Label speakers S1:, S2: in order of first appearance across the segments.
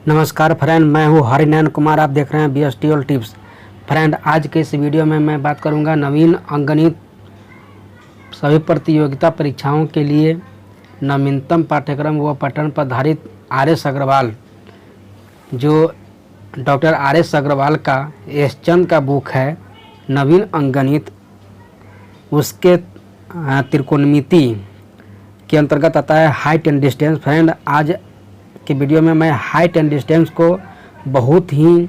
S1: नमस्कार फ्रेंड, मैं हूं हरिनैन कुमार। आप देख रहे हैं BST ऑल टिप्स। फ्रेंड, आज के इस वीडियो में मैं बात करूंगा नवीन अंकगणित सभी प्रतियोगिता परीक्षाओं के लिए नवीनतम पाठ्यक्रम व पैटर्न पर आधारित RS अग्रवाल, जो डॉक्टर RS अग्रवाल का एस चंद का बुक है नवीन अंकगणित, उसके त्रिकोणमिति के अंतर्गत आता है हाइट एंड डिस्टेंस। फ्रेंड, आज के वीडियो में मैं हाइट एंड डिस्टेंस को बहुत ही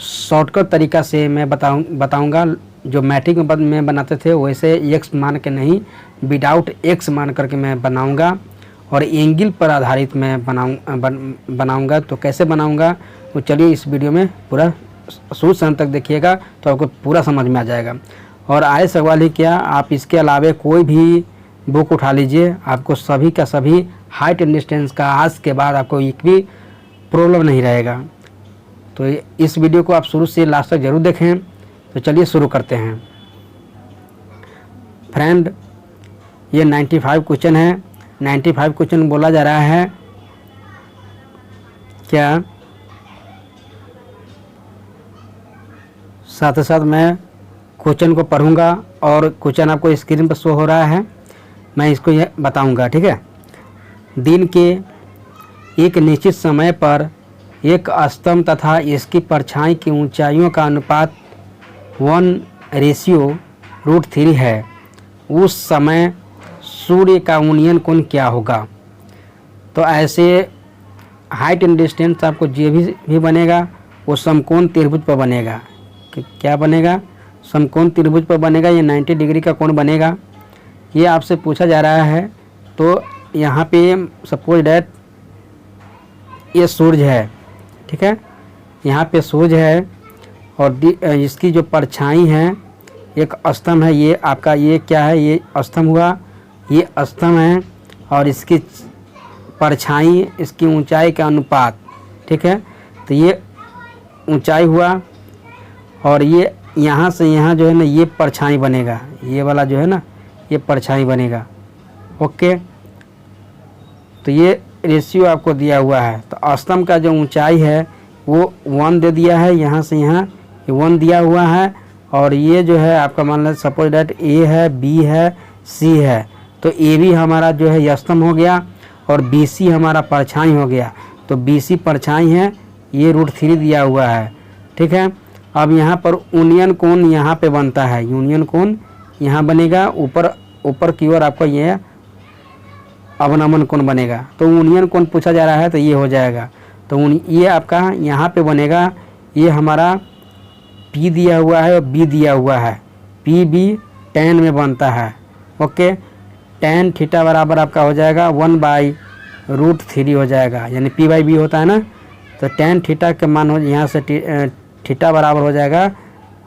S1: शॉर्टकट तरीका से मैं बताऊंगा। जो मैट्रिक में बनाते थे वैसे x मान के नहीं, विदाउट x मान करके मैं बनाऊंगा और एंगल पर आधारित मैं बनाऊंगा। तो कैसे बनाऊंगा तो चलिए इस वीडियो में पूरा शुरू से अंत तक देखिएगा तो आपको पूरा समझ में आ जाएगा। और RS अग्रवाल ही क्या, आप इसके अलावा कोई भी बुक उठा लीजिए, आपको सभी का सभी हाइट एंड डिस्टेंस का आज के बाद आपको एक भी प्रॉब्लम नहीं रहेगा। तो इस वीडियो को आप शुरू से लास्ट तक जरूर देखें। तो चलिए शुरू करते हैं। फ्रेंड, ये 95 क्वेश्चन है। 95 क्वेश्चन बोला जा रहा है क्या, साथ ही साथ मैं क्वेश्चन को पढ़ूंगा और क्वेश्चन आपको स्क्रीन पर शो हो रहा है, मैं इसको ये बताऊंगा, ठीक है। दिन के एक निश्चित समय पर एक स्तंभ तथा इसकी परछाई की ऊंचाइयों का अनुपात 1:√3 है। उस समय सूर्य का उन्नयन कोण क्या होगा। तो ऐसे हाइट एंड डिस्टेंस आपको जो भी बनेगा वो समकोण त्रिभुज पर बनेगा। क्या बनेगा? समकोण त्रिभुज पर बनेगा। ये 90 डिग्री का कोण बनेगा। ये आपसे पूछा जा रहा है। तो यहाँ पे सपोज डैट ये सूर्य है, ठीक है, यहाँ पे सूर्य है और इसकी जो परछाई है एक स्तंभ है। ये आपका ये क्या है, ये स्तंभ हुआ, ये स्तंभ है और इसकी परछाई इसकी ऊंचाई का अनुपात, ठीक है। तो ये ऊंचाई हुआ और ये यहाँ से यहाँ जो है ना ये परछाई बनेगा, ये वाला जो है ना ये परछाई बनेगा। ओके, तो ये रेशियो आपको दिया हुआ है। तो स्तंभ का जो ऊंचाई है वो 1 दे दिया है, यहाँ से यहाँ ये 1 दिया हुआ है और ये जो है आपका मान लें सपोज डैट A है, B है, C है। तो AB हमारा जो है ये स्तंभ हो गया और BC हमारा परछाई हो गया। तो BC परछाई है, ये √3 दिया हुआ है, ठीक है। अब यहाँ पर यूनियन कोण यहाँ पे बनता है, यूनियन कोण यहाँ बनेगा, ऊपर की ओर आपको ये अवनमन कोण बनेगा। तो यूनियन कोण पूछा जा रहा है तो ये हो जाएगा। तो ये आपका यहाँ पे बनेगा, ये हमारा P दिया हुआ है और B दिया हुआ है। PB tan में बनता है। ओके, tan थीटा बराबर आपका हो जाएगा 1/√3 हो जाएगा, यानी P/B होता है ना। तो tan थीटा के मान हो यहाँ से थीटा बराबर हो जाएगा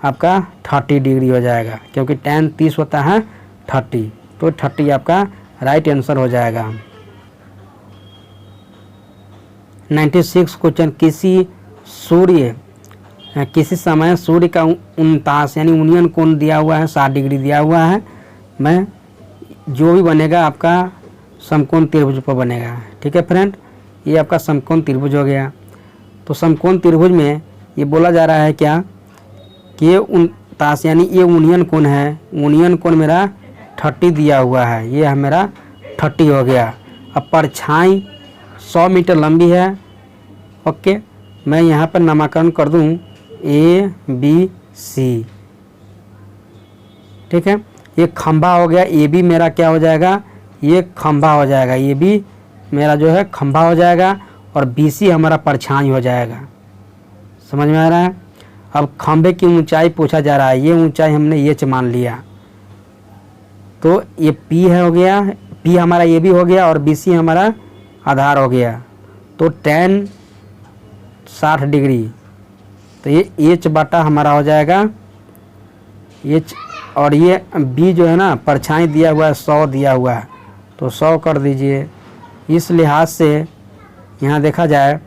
S1: आपका 30 डिग्री हो जाएगा, क्योंकि tan 30 होता है 30। तो 30 आपका राइट आंसर हो जाएगा। 96 क्वेश्चन, किसी समय सूर्य का 49 यानी यूनियन कोण दिया हुआ है 60 डिग्री दिया हुआ है। मैं जो भी बनेगा आपका समकोण त्रिभुज पर बनेगा, ठीक है फ्रेंड। ये आपका समकोण त्रिभुज हो गया। तो समकोण त्रिभुज में ये बोला जा रहा है क्या कि 49 यानी ये यूनियन कोण है, यूनियन कोण मेरा 30 दिया हुआ है, ये मेरा 30 हो गया। अब परछाई 100 मीटर लंबी है। ओके, मैं यहाँ पर नामकरण कर दूँ ABC, ठीक है। ये खंभा हो गया, AB मेरा क्या हो जाएगा, ये खंभा हो जाएगा, AB मेरा जो है खंभा हो जाएगा और BC हमारा परछाई हो जाएगा। समझ में आ रहा है। अब खंभे की ऊंचाई पूछा जा रहा है, ये ऊंचाई हमने ये मान लिया। तो ये P है हो गया, P हमारा ये भी हो गया और BC हमारा आधार हो गया। तो tan 60 डिग्री, तो ये H बटा हमारा हो जाएगा H, और ये B जो है ना परछाई दिया हुआ है 100 दिया हुआ है, तो 100 कर दीजिए। इस लिहाज से यहाँ देखा जाए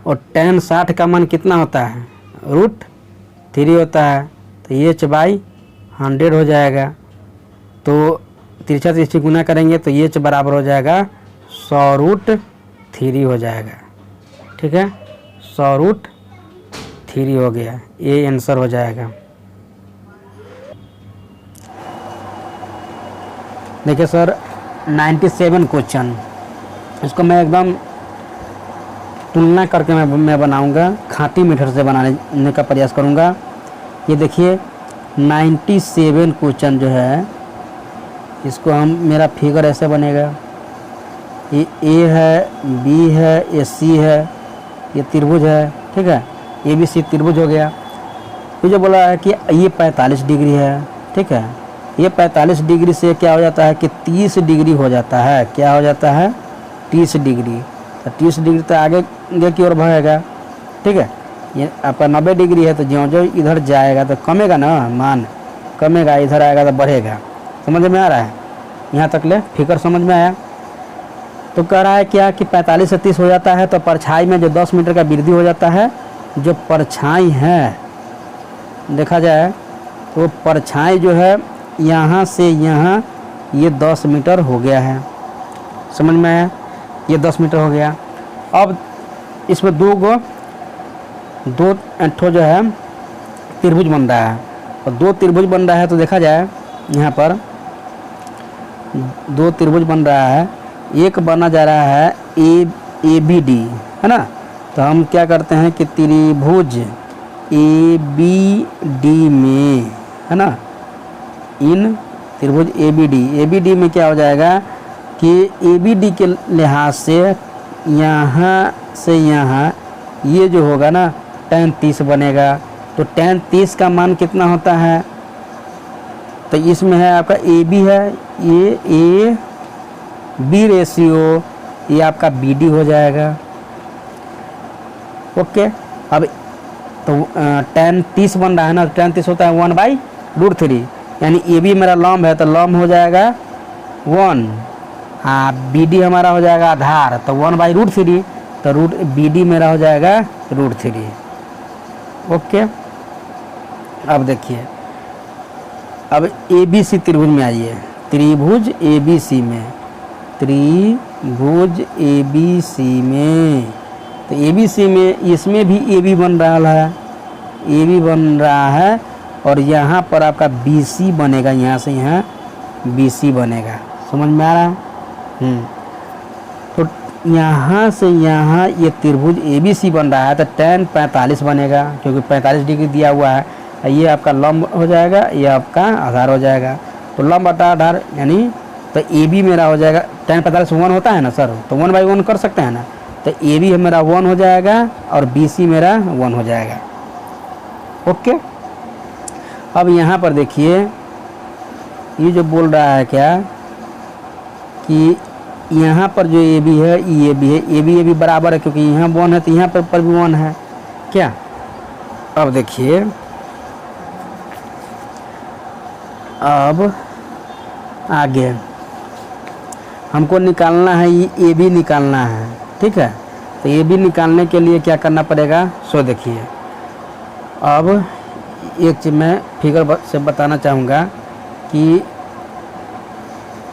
S1: और tan 60 का मान कितना होता है, √3 होता है। तो H/100 हो जाएगा। तो तिरछा तिरछी गुना करेंगे तो H बराबर हो जाएगा 100√3 हो जाएगा। ठीक है, 100√3 हो गया, ये आंसर हो जाएगा। देखिए सर 97 क्वेश्चन, इसको मैं एकदम तुलना करके मैं बनाऊंगा, खाटी मेथड से बनाने का प्रयास करूंगा। ये देखिए 97 क्वेश्चन जो है, इसको हम, मेरा फिगर ऐसे बनेगा, ये ए है, बी है, ये सी है, ये त्रिभुज है, ठीक है, ए बी सी त्रिभुज हो गया। तो जो बोला है कि ये 45 डिग्री है, ठीक है, ये 45 डिग्री से क्या हो जाता है कि 30 डिग्री हो जाता है, क्या हो जाता है 30 डिग्री। तो 30 डिग्री तो आगे की ओर बढ़ेगा, ठीक है। ये आपका 90 डिग्री है, तो ज्यों ज्यों इधर जाएगा तो कमेगा ना, मान कमेगा, इधर आएगा तो बढ़ेगा। समझ में आ रहा है? यहाँ तक ले फिगर समझ में आया? तो कह रहा है क्या कि 45 से 30 हो जाता है, तो परछाई में जो 10 मीटर का वृद्धि हो जाता है, जो परछाई है देखा जाए तो परछाई जो है यहाँ से यहाँ ये 10 मीटर हो गया है। समझ में आया? ये 10 मीटर हो गया। अब इसमें दो ठो जो है त्रिभुज बन रहा है, और 2 त्रिभुज बन रहा है, तो देखा जाए यहाँ पर 2 त्रिभुज बन रहा है, एक बना जा रहा है ए बी डी, है ना। तो हम क्या करते हैं कि त्रिभुज ए बी डी में, है ना, इन त्रिभुज ए बी डी में क्या हो जाएगा कि ए बी डी के लिहाज से यहाँ से यहाँ ये जो होगा ना tan 30 बनेगा। तो tan 30 का मान कितना होता है? तो इसमें है आपका ए बी है, ये ए बी रेशियो, ये आपका बी डी हो जाएगा। ओके, अब तो tan 30 बन रहा है ना, tan 30 होता है 1/√3, यानी ए बी मेरा लंब है, तो लंब हो जाएगा 1, हाँ, बी डी हमारा हो जाएगा आधार, तो 1/√3, तो बी डी मेरा हो जाएगा √3। ओके, अब देखिए, अब ए बी सी त्रिभुज में आइए, त्रिभुज ए बी सी में, त्रिभुज ए बी सी में, तो ए बी सी में इसमें भी ए बी बन रहा है, ए बी बन रहा है, और यहाँ पर आपका बी सी बनेगा, यहाँ से यहाँ बी सी बनेगा। समझ में आ रहा है? तो यहाँ से यहाँ ये त्रिभुज ए बी सी बन रहा है, तो tan 45 बनेगा, क्योंकि 45 डिग्री दिया हुआ है। ये आपका लंब हो जाएगा, ये आपका आधार हो जाएगा। तो लंब बटा आधार, यानी तो ए बी मेरा हो जाएगा, tan 45 1 होता है ना सर, तो 1/1 कर सकते हैं ना, तो ए बी मेरा 1 हो जाएगा और बी सी मेरा 1 हो जाएगा। ओके, अब यहाँ पर देखिए, ये जो बोल रहा है क्या कि यहाँ पर जो ए बी है, ये भी है, ए बी बराबर है, क्योंकि यहाँ 1 है, तो यहाँ पर भी 1 है क्या। अब देखिए, अब आगे हमको निकालना है, ये ए बी निकालना है, ठीक है। तो ए बी निकालने के लिए क्या करना पड़ेगा, सो देखिए, अब एक चीज़ मैं फिगर से बताना चाहूँगा कि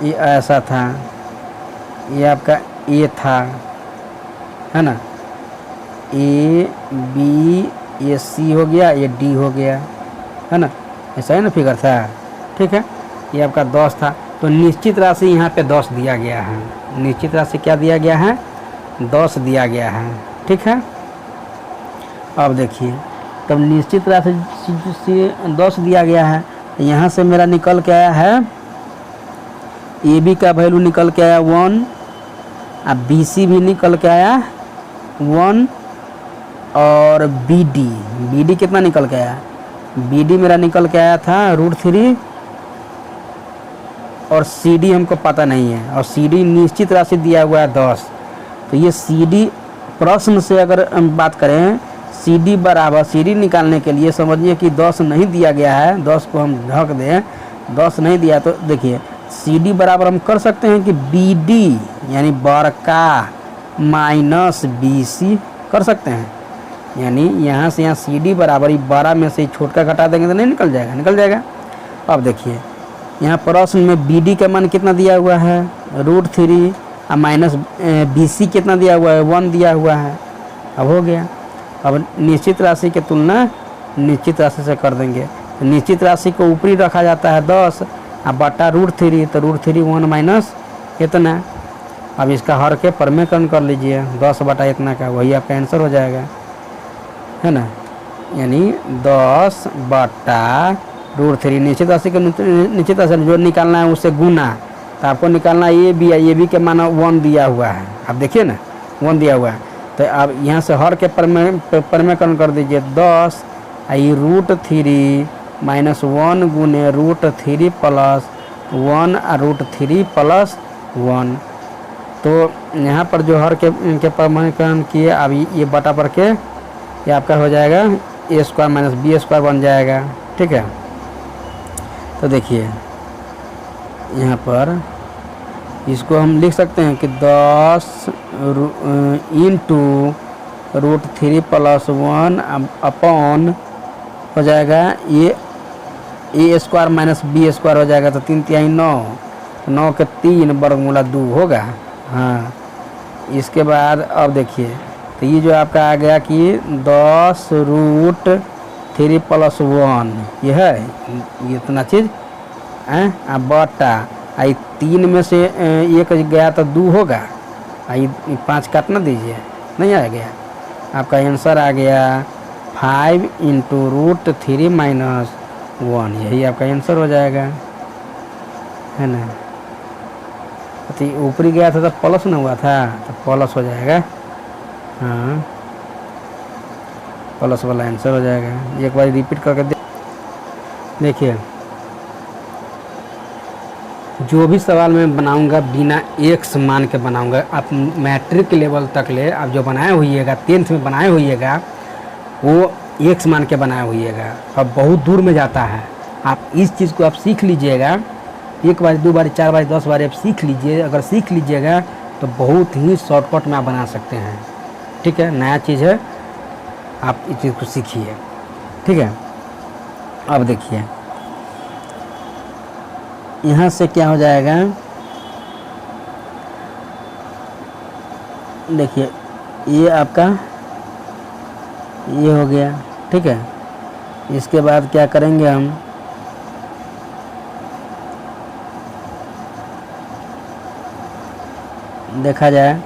S1: ये ऐसा था, ये आपका ए था, है ना, ए बी, ये सी हो गया, ये डी हो गया, है ना, ऐसा है ना फिगर था, ठीक है। ये आपका 10 था, तो निश्चित राशि यहाँ पे 10 दिया गया है, निश्चित राशि क्या दिया गया है, 10 दिया गया है, ठीक है। अब देखिए, तब निश्चित राशि से 10 दिया गया है, यहाँ से मेरा निकल के आया है, ए बी का वैल्यू निकल के आया 1, अब बी सी भी निकल के आया 1, और बी डी कितना निकल के आया, बी डी मेरा निकल के आया था √3, और सी डी हमको पता नहीं है, और सी डी निश्चित राशि दिया हुआ है 10। तो ये सी डी प्रश्न से अगर हम बात करें, सी डी बराबर, सी डी निकालने के लिए समझिए कि 10 नहीं दिया गया है, 10 को हम ढक दें, 10 नहीं दिया, तो देखिए सी डी बराबर हम कर सकते हैं कि बी डी यानी बड़का माइनस बी सी कर सकते हैं, यानी यहाँ से यहाँ सी डी बराबर, बड़ा में से छोटा घटा देंगे तो नहीं निकल जाएगा, निकल जाएगा। अब देखिए, यहाँ प्रश्न में बी डी का मान कितना दिया हुआ है, √3, और माइनस बी सी कितना दिया हुआ है, 1 दिया हुआ है। अब हो गया। अब निश्चित राशि की तुलना निश्चित राशि से कर देंगे। तो निश्चित राशि को ऊपरी रखा जाता है 10 अब बटा √3, तो √3 1 माइनस इतना। अब इसका हर के परमेकरण कर लीजिए 10 बटा इतना का, वही आपका आंसर हो जाएगा, है ना। यानी 10 बटा √3 निश्चित राशि के निश्चित राशि जो निकालना है उससे गुना। तो आपको निकालना ये भी है, ये भी के माना 1 दिया हुआ है, आप देखिए ना 1 दिया हुआ है। तो अब यहाँ से हर के परमेकरण कर दीजिए 10 आई √3 माइनस 1 गुने √3 प्लस 1 √3 प्लस 1। तो यहाँ पर जो हर के परमेकरण किए, अब ये बटा पर के ये आपका हो जाएगा a² माइनस b² बन जाएगा, ठीक है। तो देखिए यहाँ पर इसको हम लिख सकते हैं कि 10 इंटू √3 प्लस 1 अपॉन हो जाएगा ये a² माइनस b² हो जाएगा। तो 3 तिहाई 9, 9 के 3 वर्गमूला 2 होगा। हाँ, इसके बाद अब देखिए तो ये जो आपका आ गया कि 10 √3 प्लस 1 ये है, ये इतना चीज़ अब बटा आई 3 में से 1 गया तो 2 होगा, आई 5 काटना दीजिए, नहीं आ गया। आपका आंसर आ गया 5 इंटू √3 माइनस 1, यही आपका आंसर हो जाएगा, है ना। तो ऊपरी गया था तो प्लस ना हुआ था, तो प्लस हो जाएगा। हाँ, प्लस वाला आंसर हो जाएगा। एक बार रिपीट करके देखिए, जो भी सवाल मैं बनाऊंगा बिना x मान के बनाऊंगा। आप मैट्रिक लेवल तक ले आप जो बनाए होइएगा, 10th में बनाए होइएगा, वो x मान के बनाए होइएगा। अब बहुत दूर में जाता है। आप इस चीज़ को आप सीख लीजिएगा, 1 बार 2 बार 4 बार 10 बार आप सीख लीजिए। अगर सीख लीजिएगा तो बहुत ही शॉर्टकट में आप बना सकते हैं, ठीक है। नया चीज़ है, आप इस चीज़ को सीखिए, ठीक है। अब देखिए यहाँ से क्या हो जाएगा, देखिए ये आपका ये हो गया, ठीक है। इसके बाद क्या करेंगे हम, देखा जाए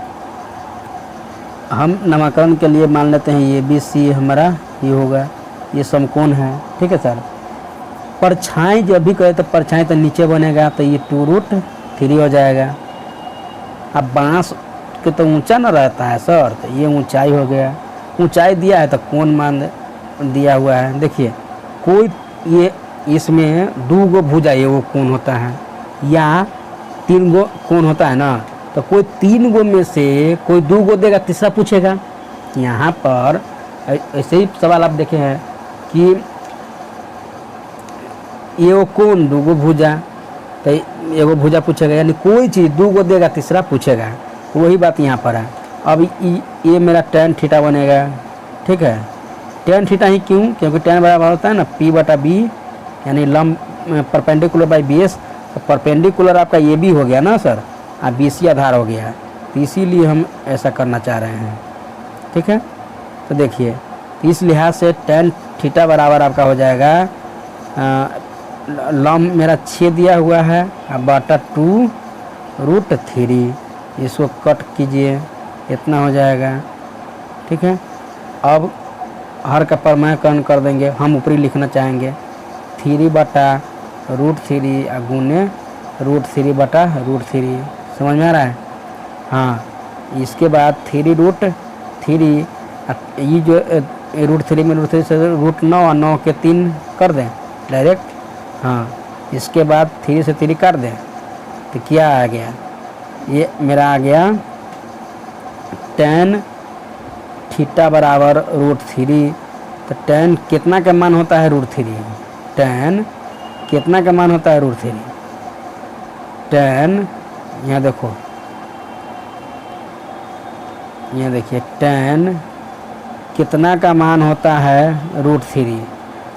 S1: हम नामकरण के लिए मान लेते हैं ये BC हमारा ये होगा, ये समकोण है, ठीक है सर। परछाई जब भी कहे तो परछाई तो नीचे बनेगा, तो ये 2√3 हो जाएगा। अब बांस के तो ऊंचा ना रहता है सर, तो ये ऊंचाई हो गया। ऊंचाई दिया है तो कोण मान दिया हुआ है। देखिए कोई ये इसमें 2 गो भुजा ये वो कोण होता है, या 3 गो कोण होता है ना, तो कोई 3 गो में से कोई 2 गो देगा, तीसरा पूछेगा। यहाँ पर ऐसे ही सवाल आप देखे हैं कि ये वो कोण 2 गो भुजा, तो एगो भुजा पूछेगा, यानी कोई चीज़ 2 गो देगा, तीसरा पूछेगा। वही बात यहाँ पर है। अब ये मेरा tan थीटा बनेगा, ठीक है। tan थीटा ही क्यों, क्योंकि tan बराबर होता है ना P/B, यानी लंब परपेंडिकुलर बाई बेस। तो परपेंडिकुलर आपका ये भी हो गया ना सर, अब BC आधार हो गया, तो इसीलिए हम ऐसा करना चाह रहे हैं, ठीक है। तो देखिए इस लिहाज से tan थीटा बराबर आपका हो जाएगा, लंब मेरा 6 दिया हुआ है, अब बटा 2√3, इसको कट कीजिए, इतना हो जाएगा, ठीक है। अब हर का परमेकरण कर देंगे, हम ऊपरी लिखना चाहेंगे 3 बटा √3 गुने √3 बटा √3, समझ में आ रहा है। हाँ, इसके बाद 3√3, ये जो √3 में √3 से √9 और 9 के 3 कर दें डायरेक्ट। हाँ, इसके बाद 3 से 3 कर दें, तो क्या आ गया, ये मेरा आ गया tan थीटा बराबर √3। तो tan कितना का मान होता है √3, tan कितना का मान होता है √3, tan यहाँ देखो, यहाँ देखिए tan कितना का मान होता है √3,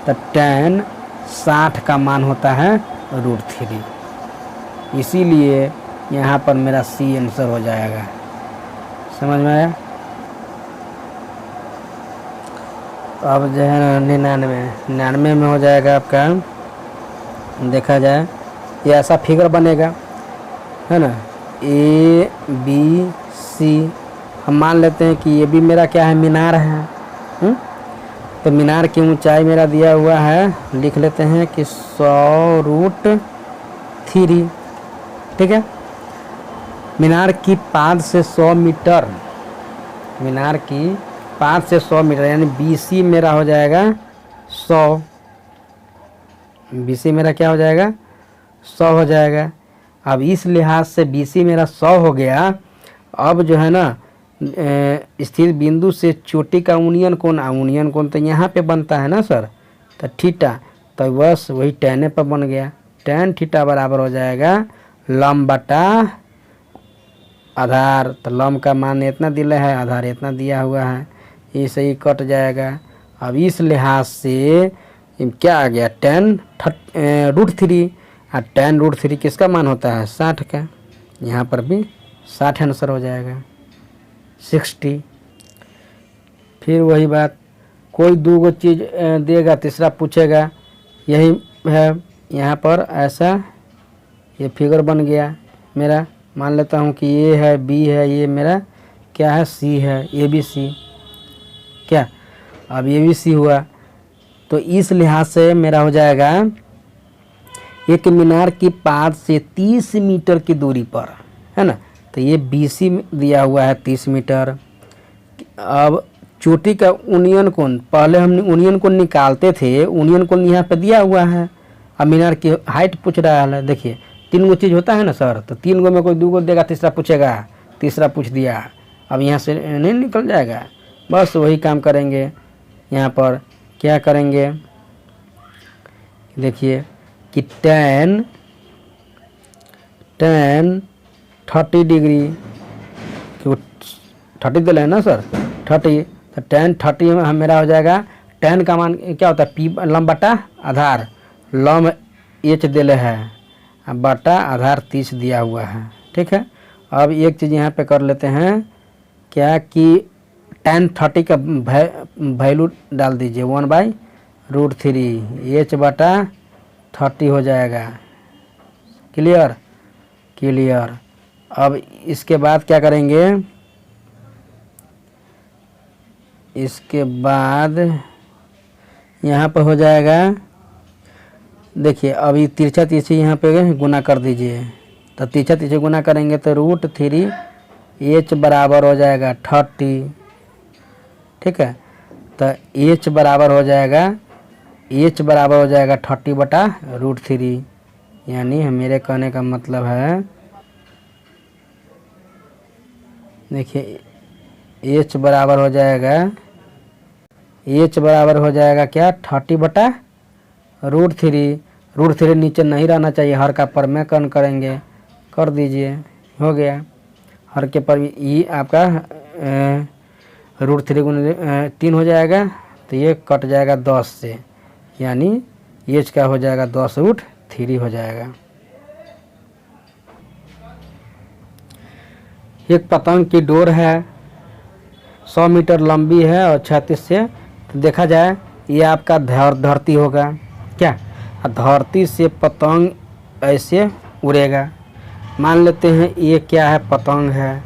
S1: तो tan 60 का मान होता है √3, इसीलिए यहाँ पर मेरा C आंसर हो जाएगा। समझ में आया। अब जो है 99 में हो जाएगा आपका, देखा जाए ये ऐसा फिगर बनेगा, है ना, ए बी सी। हम मान लेते हैं कि ये भी मेरा क्या है, मीनार है। तो मीनार की ऊंचाई मेरा दिया हुआ है, लिख लेते हैं कि 100√3, ठीक है। मीनार की पाद से 100 मीटर, मीनार की पाद से 100 मीटर, यानी BC मेरा हो जाएगा 100, BC मेरा क्या हो जाएगा, 100 हो जाएगा। अब इस लिहाज से BC मेरा 100 हो गया। अब जो है ना स्थिर बिंदु से चोटी का यूनियन कोण तो यहाँ पे बनता है ना सर, तो थीटा, तो बस वही tan पर बन गया। tan थीटा बराबर हो जाएगा लंब बटा आधार। तो लंब का मान इतना दिया है, आधार इतना दिया हुआ है, ये सही कट जाएगा। अब इस लिहाज से क्या आ गया, tan√3, और tan√3 किसका मान होता है, 60 का। यहाँ पर भी 60 आंसर हो जाएगा, 60। फिर वही बात, कोई दो गो चीज़ देगा, तीसरा पूछेगा, यही है यहाँ पर। ऐसा ये फिगर बन गया मेरा, मान लेता हूँ कि ये है, बी है, ये मेरा क्या है, सी है, ABC क्या, अब ABC हुआ। तो इस लिहाज से मेरा हो जाएगा एक मीनार की पाद से 30 मीटर की दूरी पर, है ना, तो ये BC दिया हुआ है 30 मीटर। अब चोटी का यूनियन कोण, पहले हम यूनियन कोण निकालते थे, यूनियन कोण यहाँ पे दिया हुआ है। अब मीनार की हाइट पूछ रहा है, देखिए 3 गो चीज़ होता है ना सर, तो 3 गो में कोई 2 गो देगा, तीसरा पूछेगा, तीसरा पूछ दिया, अब यहाँ से नहीं निकल जाएगा। बस वही काम करेंगे, यहाँ पर क्या करेंगे, देखिए कि tan 30 डिग्री, 30 दिल है ना सर, 30, तो tan 30 में मेरा हो जाएगा, tan का मान क्या होता है, P लंब बटा आधार, लंब H दिल है, बटा आधार 30 दिया हुआ है, ठीक है। अब एक चीज़ यहाँ पे कर लेते हैं क्या कि tan 30 का वैल्यू डाल दीजिए 1/√3, H बटा 30 हो जाएगा। क्लियर। अब इसके बाद क्या करेंगे, इसके बाद यहाँ पर हो जाएगा, देखिए अभी तिरछा तिरछी यहाँ पे गुना कर दीजिए, तो तिरछा तिरछी गुना करेंगे तो √3 H बराबर हो जाएगा 30, ठीक है। तो H बराबर हो जाएगा 30/√3, यानी मेरे कहने का मतलब है, देखिए H बराबर हो जाएगा क्या, 30/√3। √3 नीचे नहीं रहना चाहिए, हर का पर में कन करेंगे, कर दीजिए, हो गया। हर के पर ये आपका √3 × 3 हो जाएगा, तो ये कट जाएगा 10 से, यानी H का हो जाएगा 10√3 हो जाएगा। एक पतंग की डोर है, 100 मीटर लंबी है और 36 से, तो देखा जाए ये आपका धरती होगा क्या, धरती से पतंग ऐसे उड़ेगा। मान लेते हैं ये क्या है, पतंग है,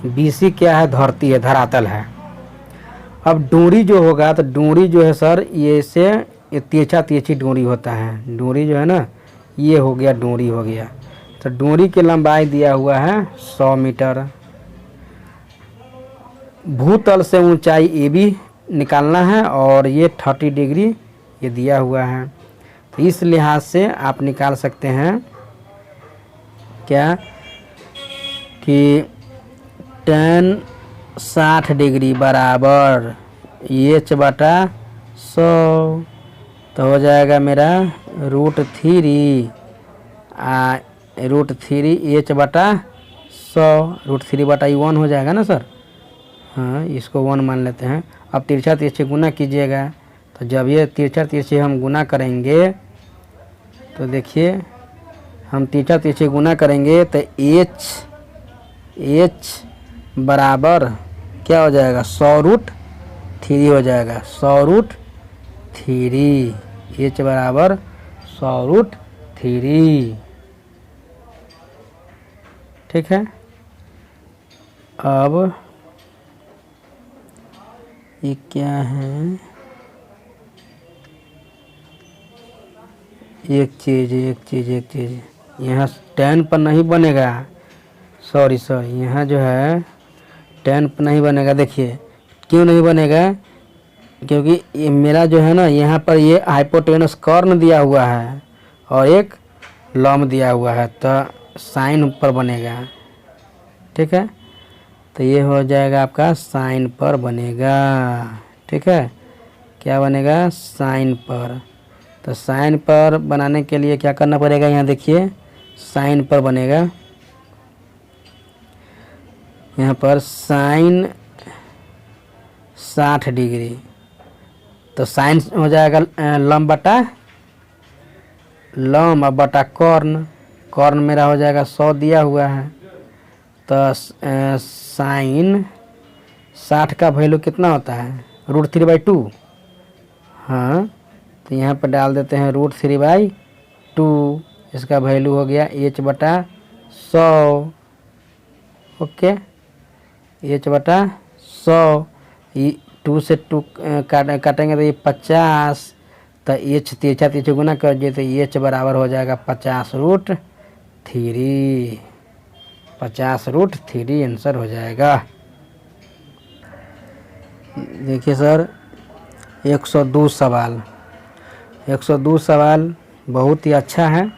S1: BC क्या है, धरती है, धरातल है। अब डोरी जो होगा, तो डोरी जो है सर, ये से ये तिरछी डोरी होता है, डोरी जो है ना, ये हो गया, डोरी हो गया। तो डोरी की लंबाई दिया हुआ है 100 मीटर। भूतल से ऊंचाई AB निकालना है, और ये 30 डिग्री ये दिया हुआ है। तो इस लिहाज से आप निकाल सकते हैं क्या कि tan 60 डिग्री बराबर H बटा 100, तो हो जाएगा मेरा √3 H बटा 100, √3/1 हो जाएगा ना सर, हाँ इसको 1 मान लेते हैं। अब तिरछा तिरछी गुना कीजिएगा, तो जब ये तिरछा तिरछी हम गुना करेंगे, तो देखिए हम तिरछा तिरछी गुना करेंगे तो H बराबर क्या हो जाएगा, 100√3 हो जाएगा, 100√3 3, h बराबर 100√3। ठीक है, अब ये क्या है, एक चीज़ यहाँ 10 पर नहीं बनेगा, सॉरी यहाँ जो है 10 पर नहीं बनेगा। देखिए क्यों नहीं बनेगा, क्योंकि ये मेरा जो है ना यहाँ पर ये हाइपोटेनस कॉर्न दिया हुआ है और एक लॉम दिया हुआ है, तो साइन पर बनेगा। ठीक है, तो ये हो जाएगा आपका साइन पर बनेगा। ठीक है, क्या बनेगा, साइन पर। तो साइन पर बनाने के लिए क्या करना पड़ेगा, यहाँ देखिए साइन पर बनेगा, यहाँ पर साइन 60 डिग्री, तो साइन हो जाएगा लंब बटा लंब बटा कॉर्न, कॉर्न मेरा हो जाएगा 100 दिया हुआ है, तो साइन 60 का वैल्यू कितना होता है, √3/2। हाँ, तो यहाँ पर डाल देते हैं √3/2, इसका वैल्यू हो गया h/100। ओके, h/100, 2 से 2 काटेंगे तो ये 50, तो h तिरछा गुना कर दिए तो h बराबर हो जाएगा 50√3, 50√3 आंसर हो जाएगा। देखिए सर 102 सवाल, 102 सवाल बहुत ही अच्छा है।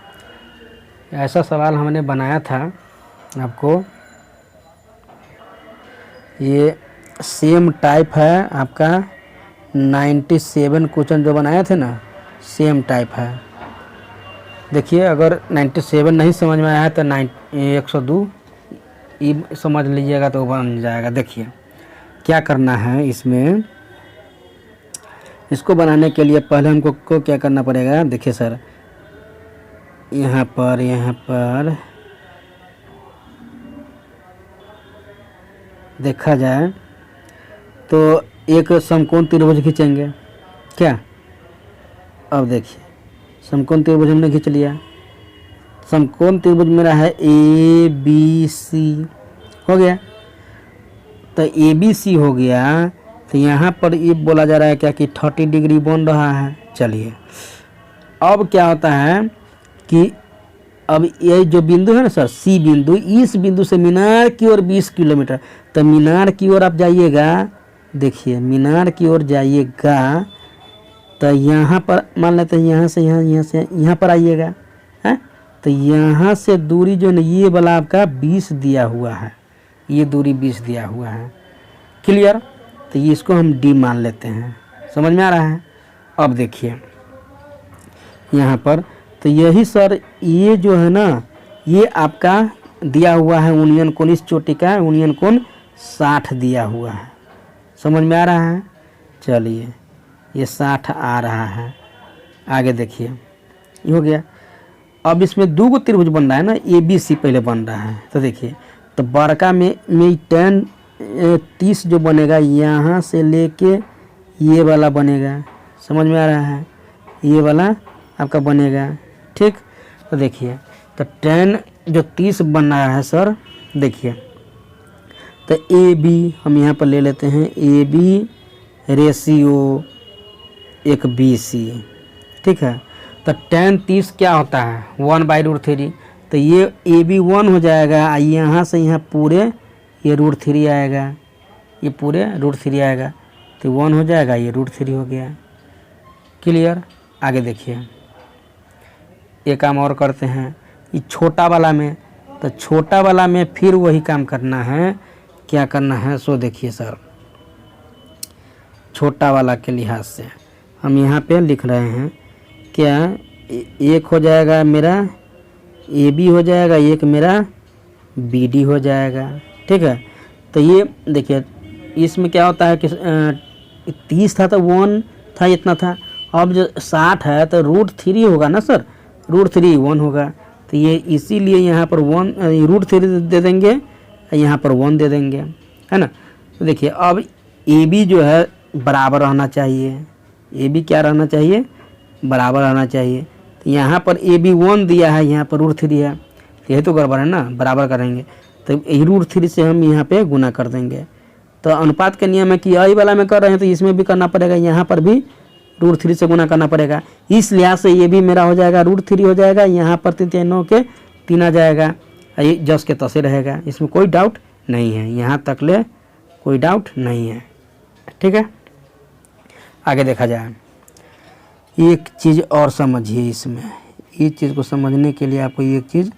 S1: ऐसा सवाल हमने बनाया था आपको, ये सेम टाइप है आपका 97 क्वेश्चन जो बनाए थे ना, सेम टाइप है। देखिए अगर 97 नहीं समझ में आया है तो 102 समझ लीजिएगा तो बन जाएगा। देखिए क्या करना है इसमें, इसको बनाने के लिए पहले हमको क्या करना पड़ेगा। देखिए सर यहाँ पर देखा जाए तो एक समकोण त्रिभुज खींचेंगे क्या। अब देखिए समकोण त्रिभुज हमने खींच लिया, समकोण त्रिभुज मेरा है ABC, हो गया। तो ABC हो गया, तो यहाँ पर ये बोला जा रहा है क्या कि 30 डिग्री बन रहा है। चलिए अब क्या होता है कि अब ये जो बिंदु है ना सर C बिंदु, इस बिंदु से मीनार की ओर 20 किलोमीटर, तो मीनार की ओर आप जाइएगा। देखिए मीनार की ओर जाइएगा तो यहाँ पर मान लेते हैं यहाँ से यहाँ पर आइएगा है, तो यहाँ से दूरी जो है ये वाला आपका 20 दिया हुआ है, ये दूरी 20 दिया हुआ है। क्लियर, तो ये इसको हम D मान लेते हैं। समझ में आ रहा है। अब देखिए यहाँ पर तो यही सर ये जो है ना ये आपका दिया हुआ है यूनियन कोण, इस चोटी का यूनियन कोण 60 दिया हुआ है। समझ में आ रहा है। चलिए ये 60 आ रहा है। आगे देखिए ये हो गया। अब इसमें 2 त्रिभुज बन रहा है ना, ABC पहले बन रहा है। तो देखिए तो बड़का में 30 जो बनेगा यहाँ से लेके ये वाला बनेगा। समझ में आ रहा है, ये वाला आपका बनेगा। ठीक, तो देखिए तो 10 जो 30 बन रहा है सर, देखिए तो AB हम यहाँ पर ले लेते हैं, AB रेशियो 1BC। ठीक है, तो 10 30 क्या होता है 1/√3, तो ये AB 1 हो जाएगा। यहाँ से यहाँ पूरे ये √3 आएगा, ये पूरे √3 आएगा, तो 1 हो जाएगा, ये √3 हो गया। क्लियर। आगे देखिए एक काम और करते हैं, ये छोटा वाला में, तो छोटा वाला में फिर वही काम करना है। क्या करना है सो देखिए सर, छोटा वाला के लिहाज से हम यहाँ पे लिख रहे हैं क्या, एक हो जाएगा मेरा AB हो जाएगा, एक मेरा BD हो जाएगा। ठीक है, तो ये देखिए इसमें क्या होता है कि 30 था तो 1 था, इतना था। अब जो 60 है तो √3 होगा ना सर, √3 1 होगा, तो ये इसीलिए यहाँ पर 1 √3 दे देंगे, यहाँ पर 1 दे देंगे, है ना। तो देखिए अब AB जो है बराबर रहना चाहिए, ए बी क्या रहना चाहिए, बराबर रहना चाहिए। तो यहाँ पर ए बी 1 दिया है, यहाँ पर √3 है, तो यही तो गड़बड़ है ना, बराबर करेंगे तो यही √3 से हम यहाँ पे गुना कर देंगे। तो अनुपात का नियम है कि आई वाला में कर रहे हैं तो इसमें भी करना पड़ेगा, यहाँ पर भी √3 से गुना करना पड़ेगा। इस लिहाज से ये भी मेरा हो जाएगा √3 हो जाएगा, यहाँ पर 3 9 के 3 आ जाएगा, ये जस के तसे रहेगा, इसमें कोई डाउट नहीं है, यहाँ तक ले कोई डाउट नहीं है। ठीक है, आगे देखा जाए। एक चीज़ और समझिए, इसमें इस चीज़ को समझने के लिए आपको एक चीज़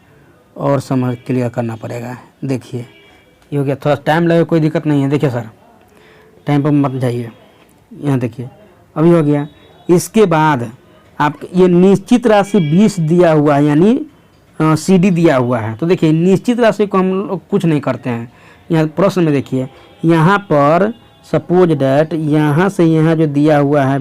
S1: और समझ क्लियर करना पड़ेगा। देखिए ये हो गया, थोड़ा टाइम लगे कोई दिक्कत नहीं है। देखिए सर टाइम पर मत जाइए, यहाँ देखिए अभी हो गया। इसके बाद आप ये निश्चित राशि 20 दिया हुआ है, यानी CD दिया हुआ है। तो देखिए निश्चित राशि को हम लोग कुछ नहीं करते हैं। यहाँ प्रश्न में देखिए, यहाँ पर सपोज डैट यहाँ से यहाँ जो दिया हुआ है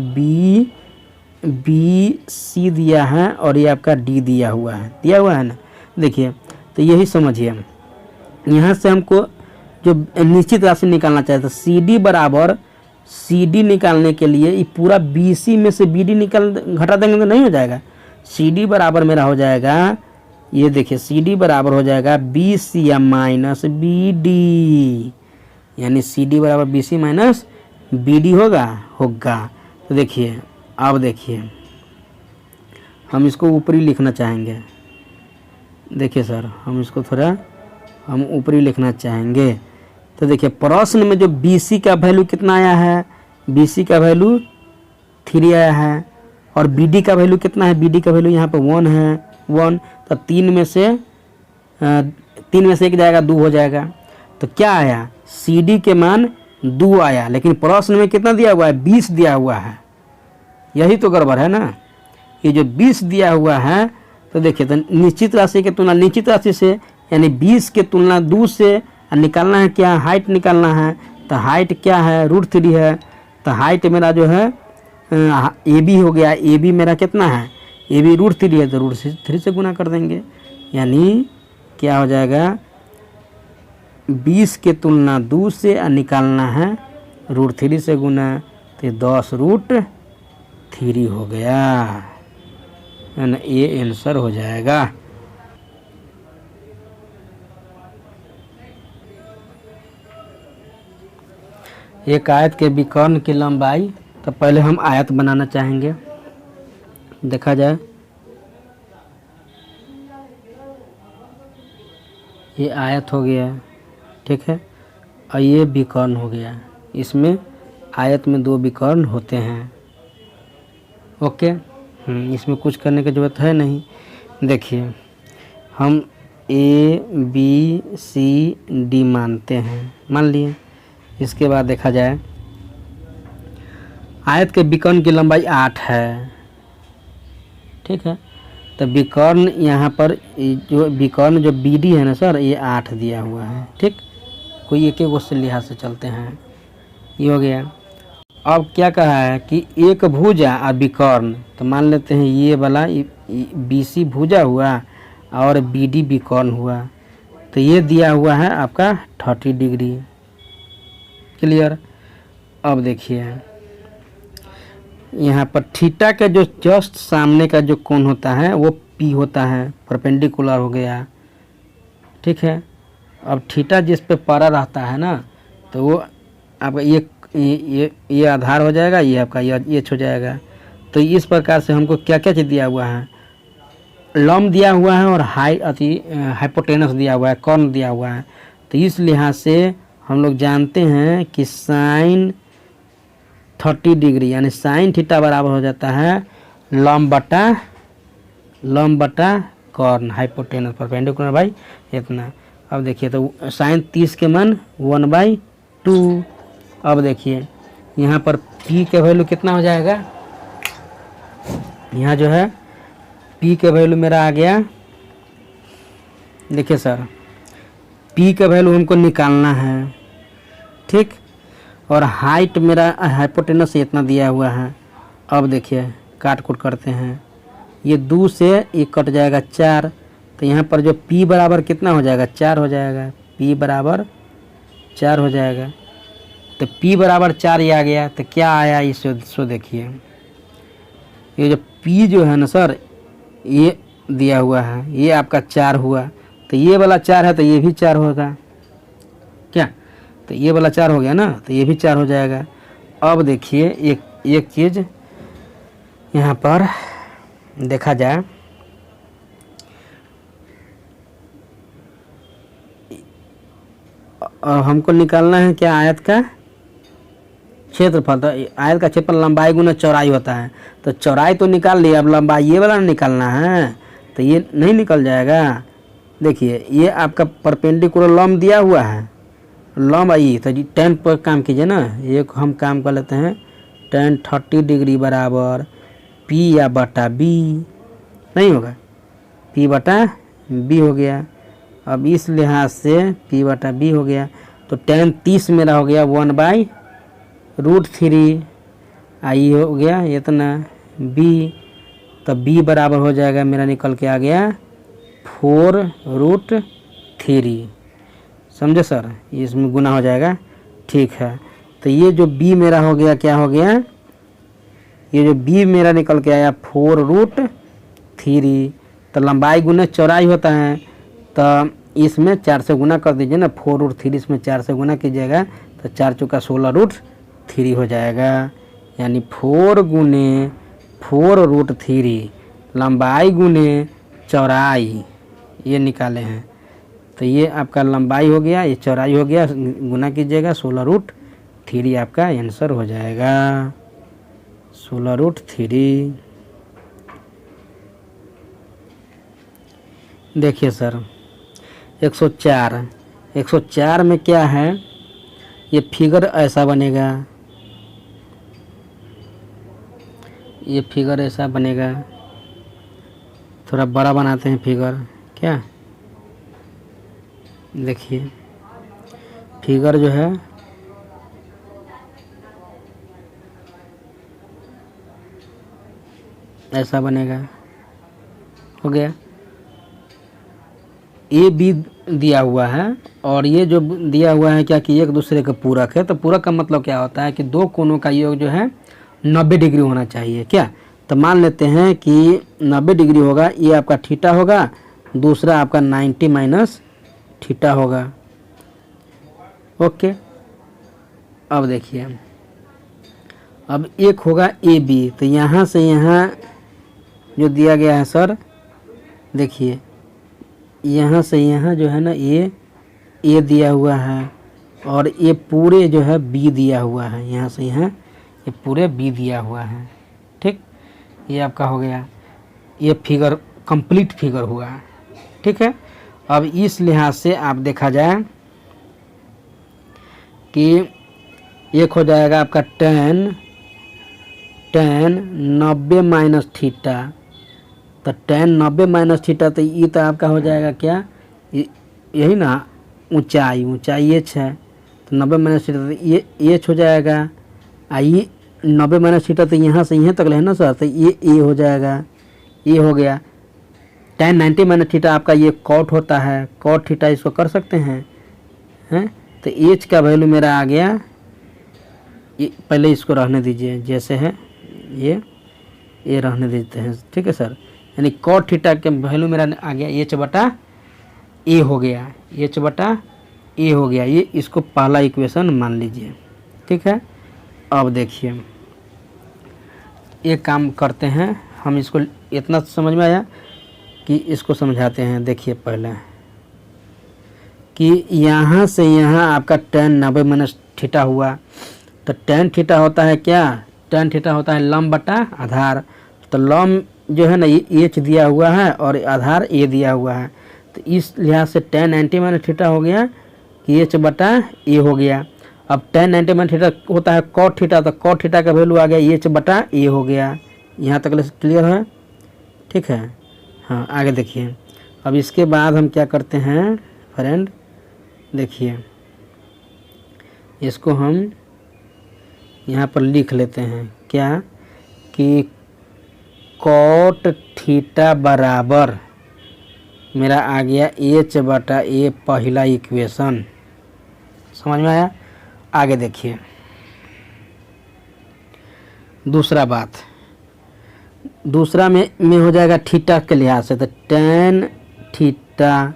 S1: BC दिया है और ये आपका D दिया हुआ है ना। देखिए तो यही समझिए, यहाँ से हमको जो निश्चित राशि निकालना चाहिए था CD बराबर CD निकालने के लिए ये पूरा BC में से BD निकाल घटा देंगे तो नहीं हो जाएगा। CD बराबर मेरा हो जाएगा, ये देखिए CD बराबर हो जाएगा BC माइनस BD, यानी CD बराबर BC माइनस BD होगा। तो देखिए अब देखिए हम इसको ऊपरी लिखना चाहेंगे। देखिए सर हम इसको थोड़ा हम ऊपरी लिखना चाहेंगे। तो देखिए प्रश्न में जो BC का वैल्यू कितना आया है, BC का वैल्यू 3 आया है और BD का वैल्यू कितना है, BD का वैल्यू यहाँ पर 1 है 1। तो 3 में से 1 जाएगा 2 हो जाएगा। तो क्या आया, CD के मान 2 आया, लेकिन प्रश्न में कितना दिया हुआ है, 20 दिया हुआ है। यही तो गड़बड़ है ना, ये जो 20 दिया हुआ है। तो देखिए तो निश्चित राशि की तुलना निश्चित राशि से, यानी 20 के तुलना 2 से निकालना है क्या, हाइट निकालना है। तो हाइट क्या है, √3 है। तो हाइट मेरा जो है AB हो गया, AB मेरा कितना है, AB √3 है, तो √3 से गुना कर देंगे, यानी क्या हो जाएगा 20 के तुलना 2 से निकालना है √3 से गुना, तो 10√3 हो गया, यानी ये आंसर हो जाएगा। एक आयत के विकर्ण की लंबाई, तो पहले हम आयत बनाना चाहेंगे। देखा जाए ये आयत हो गया, ठीक है, और ये विकर्ण हो गया। इसमें आयत में 2 विकर्ण होते हैं। ओके, इसमें कुछ करने की ज़रूरत है नहीं। देखिए हम ABCD मानते हैं, मान लिए। इसके बाद देखा जाए आयत के विकर्ण की लंबाई 8 है, ठीक है। तो विकर्ण यहाँ पर जो विकर्ण जो BD है ना सर, ये 8 दिया हुआ है, ठीक। कोई एक से लिहाज से चलते हैं, ये हो गया। अब क्या कहा है कि एक भुजा और विकर्ण, तो मान लेते हैं ये वाला BC भुजा हुआ और BD विकर्ण हुआ। तो ये दिया हुआ है आपका 30 डिग्री, क्लियर। अब देखिए यहाँ पर थीटा के जो जस्ट सामने का जो कोण होता है वो P होता है, परपेंडिकुलर हो गया, ठीक है। अब थीटा जिस पे पड़ा रहता है ना, तो वो आपका ये आधार हो जाएगा, ये आपका ये हो जाएगा। तो इस प्रकार से हमको क्या क्या चीज़ दिया हुआ है, लंब दिया हुआ है और हाइपोटेनस दिया हुआ है, कर्ण दिया हुआ है। तो इस लिहाज से हम लोग जानते हैं कि साइन 30 डिग्री यानी साइन थीटा बराबर हो जाता है लंब बटा कर्ण, हाइपोटेनस परपेंडिकुलर बाई इतना। अब देखिए तो साइन 30 के मान 1/2। अब देखिए यहाँ पर P का वैल्यू कितना हो जाएगा, यहाँ जो है P का वैल्यू मेरा आ गया। देखिए सर P का वैल्यू हमको निकालना है, ठीक। और हाइट मेरा हाइपोटेनस से इतना दिया हुआ है। अब देखिए काट कुट करते हैं, ये 2 से 1 कट जाएगा 4। तो यहाँ पर जो P बराबर कितना हो जाएगा, 4 हो जाएगा, P बराबर 4 हो जाएगा। तो P बराबर 4 ये आ गया। तो क्या आया इससे देखिए, ये जो P जो है ना सर, ये दिया हुआ है, ये आपका 4 हुआ, तो ये वाला 4 है तो ये भी 4 होगा क्या, तो ये वाला 4 हो गया ना, तो ये भी 4 हो जाएगा। अब देखिए एक चीज़ यहाँ पर देखा जाए, हमको निकालना है क्या, आयत का क्षेत्रफल। तो आयत का क्षेत्रफल लंबाई गुना चौड़ाई होता है, तो चौड़ाई तो निकाल लिया, अब लंबाई ये वाला निकालना है, तो ये नहीं निकल जाएगा। देखिए ये आपका परपेंडिकुलर लंब दिया हुआ है, लंब आई, तो जी tan पर काम कीजिए ना, एक हम काम कर लेते हैं, tan 30 डिग्री बराबर P या बटा B, नहीं होगा, P बटा B हो गया। अब इस लिहाज से P बटा B हो गया, तो tan 30 मेरा हो गया 1/√3, आई हो गया इतना B, तो B बराबर हो जाएगा मेरा, निकल के आ गया 4√3, समझे सर, इसमें गुना हो जाएगा, ठीक है। तो ये जो B मेरा हो गया, क्या हो गया, ये जो B मेरा निकल के आया 4√3, तो लंबाई गुना चौड़ाई होता है, तो इसमें 4 से गुना कर दीजिए ना, 4√3 इसमें 4 से गुना कीजिएगा, तो 4 चौका 16√3 हो जाएगा, यानी 4 गुने 4√3 लंबाई गुने चौड़ाई, ये निकाले हैं। तो ये आपका लंबाई हो गया, ये चौड़ाई हो गया, गुना कीजिएगा 16√3, आपका आंसर हो जाएगा 16√3। देखिए सर 104 में क्या है, ये फिगर ऐसा बनेगा, ये फिगर ऐसा बनेगा, थोड़ा बड़ा बनाते हैं फिगर, क्या देखिए फिगर जो है ऐसा बनेगा, हो गया। ए बी दिया हुआ है, और ये जो दिया हुआ है क्या कि एक दूसरे का पूरक है, तो पूरक का मतलब क्या होता है कि दो कोनों का योग जो है 90 डिग्री होना चाहिए क्या। तो मान लेते हैं कि 90 डिग्री होगा, ये आपका थीटा होगा, दूसरा आपका 90 माइनस थीटा होगा, ओके। अब देखिए, अब एक होगा ए बी, तो यहाँ से यहाँ जो दिया गया है सर, देखिए यहाँ से यहाँ जो है ना, ये ए दिया हुआ है, और ये पूरे जो है बी दिया हुआ है, यहाँ से यहाँ ये पूरे बी दिया हुआ है, ठीक। ये आपका हो गया, ये फिगर कंप्लीट फिगर हुआ, ठीक है। अब इस लिहाज से आप देखा जाए कि एक हो जाएगा आपका tan 90 माइनस थीटा, तो tan 90 माइनस थीटा, तो ये तो आपका हो जाएगा क्या, यही ना ऊंचाई h है, तो 90 माइनस थीटा, तो ये h हो जाएगा, ये 90 माइनस थीटा तो यहाँ से यहाँ तक है ना सर, तो ये a हो जाएगा, ये हो गया। tan 90 माइनस थीटा आपका ये कॉट होता है, कॉट थीटा इसको कर सकते हैं, तो h का वैल्यू मेरा आ गया, ये पहले इसको रहने दीजिए जैसे है, ये रहने देते हैं, ठीक है सर। यानी कॉट थीटा के वैल्यू मेरा आ गया h बटा a हो गया, h बटा a हो गया, ये इसको पहला इक्वेशन मान लीजिए, ठीक है। अब देखिए एक काम करते हैं हम, इसको इतना समझ में आया कि इसको समझाते हैं। देखिए पहले कि यहाँ से यहाँ आपका tan 90 माइनस थीटा हुआ, तो tan थीटा होता है क्या, tan थीटा होता है लंब बटा आधार, तो लंब जो है ना ये h दिया हुआ है और आधार a दिया हुआ है, तो इस लिहाज से tan 90 माइनस थीटा हो गया कि h बटा a हो गया। अब tan 90 माइनस थीटा होता है cot थीटा, तो cot थीटा का वैल्यू आ गया h बटा a हो गया। यहाँ तक क्लियर है, ठीक है। हाँ आगे देखिए, अब इसके बाद हम क्या करते हैं फ्रेंड, देखिए इसको हम यहाँ पर लिख लेते हैं क्या कि cot थीटा बराबर मेरा आ गया h बटा a, पहला इक्वेशन, समझ में आया। आगे देखिए दूसरा बात, दूसरा में हो जाएगा थीटा के लिहाज से, तो tan थीटा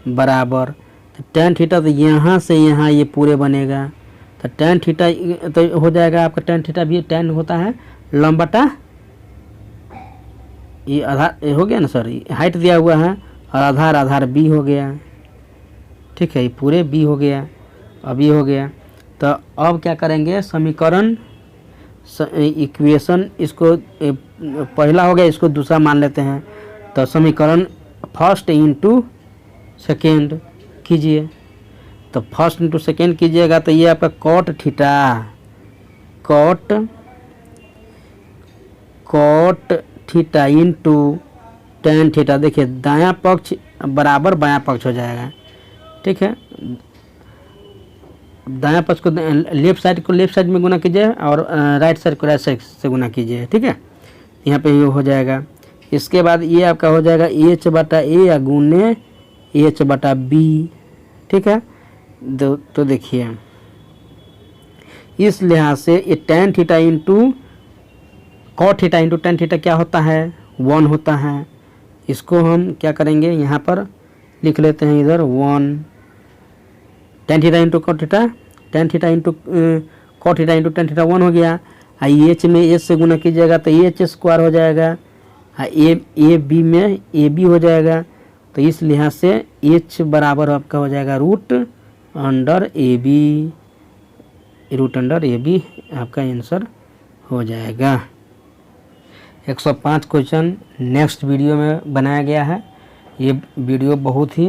S1: बराबर, तो tan थीटा तो यहाँ से यहाँ ये पूरे बनेगा, तो tan थीटा तो हो जाएगा आपका tan थीटा भी, tan होता है लंबटा ये आधार हो गया ना सर, हाइट दिया हुआ है और आधार b हो गया, ठीक है, ये पूरे b हो गया, अब ये हो गया। तो अब क्या करेंगे, समीकरण इक्वेशन, इसको पहला हो गया, इसको दूसरा मान लेते हैं। तो समीकरण फर्स्ट इंटू सेकेंड कीजिए, तो फर्स्ट इंटू सेकेंड कीजिएगा तो ये आपका cot theta into tan theta, देखिए दायां पक्ष बराबर बायां पक्ष हो जाएगा, ठीक है, दायां पक्ष को लेफ्ट साइड में गुना कीजिए और राइट साइड को राइट साइड से गुना कीजिए, ठीक है, यहाँ पे ये हो जाएगा। इसके बाद ये आपका हो जाएगा h बटा a या गुने h बटा b, ठीक है। तो देखिए इस लिहाज से ये tan theta into cot theta into tan theta क्या होता है, 1 होता है। इसको हम क्या करेंगे, यहाँ पर लिख लेते हैं इधर 1, tan theta into cot theta, tan theta into cot theta into tan theta 1 हो गया। h में h से गुना कीजिएगा तो h स्क्वायर हो जाएगा, ए बी में ए बी हो जाएगा। तो इस लिहाज से h बराबर आपका हो जाएगा रूट अंडर ए बी, आपका आंसर हो जाएगा। 105 क्वेश्चन नेक्स्ट वीडियो में बनाया गया है। ये वीडियो बहुत ही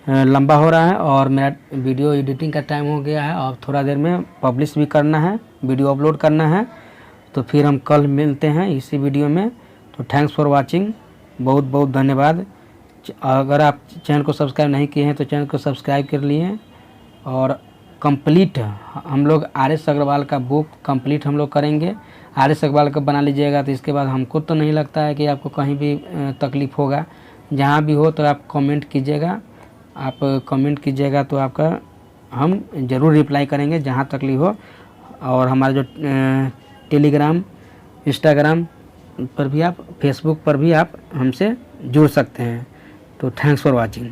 S1: लंबा हो रहा है और मेरा वीडियो एडिटिंग का टाइम हो गया है और थोड़ा देर में पब्लिश भी करना है, वीडियो अपलोड करना है। तो फिर हम कल मिलते हैं इसी वीडियो में। तो थैंक्स फॉर वाचिंग, बहुत बहुत धन्यवाद। अगर आप चैनल को सब्सक्राइब नहीं किए हैं तो चैनल को सब्सक्राइब कर लिए। और कंप्लीट हम लोग आर.एस. अग्रवाल का बुक कंप्लीट हम लोग करेंगे। आर.एस. अग्रवाल का बना लीजिएगा तो इसके बाद हमको तो नहीं लगता है कि आपको कहीं भी तकलीफ़ होगा। जहाँ भी हो तो आप कमेंट कीजिएगा, आप कमेंट कीजिएगा तो आपका हम ज़रूर रिप्लाई करेंगे जहाँ तकलीफ हो। और हमारा जो टेलीग्राम, इंस्टाग्राम पर भी आप, फेसबुक पर भी आप हमसे जुड़ सकते हैं। तो थैंक्स फॉर वाचिंग।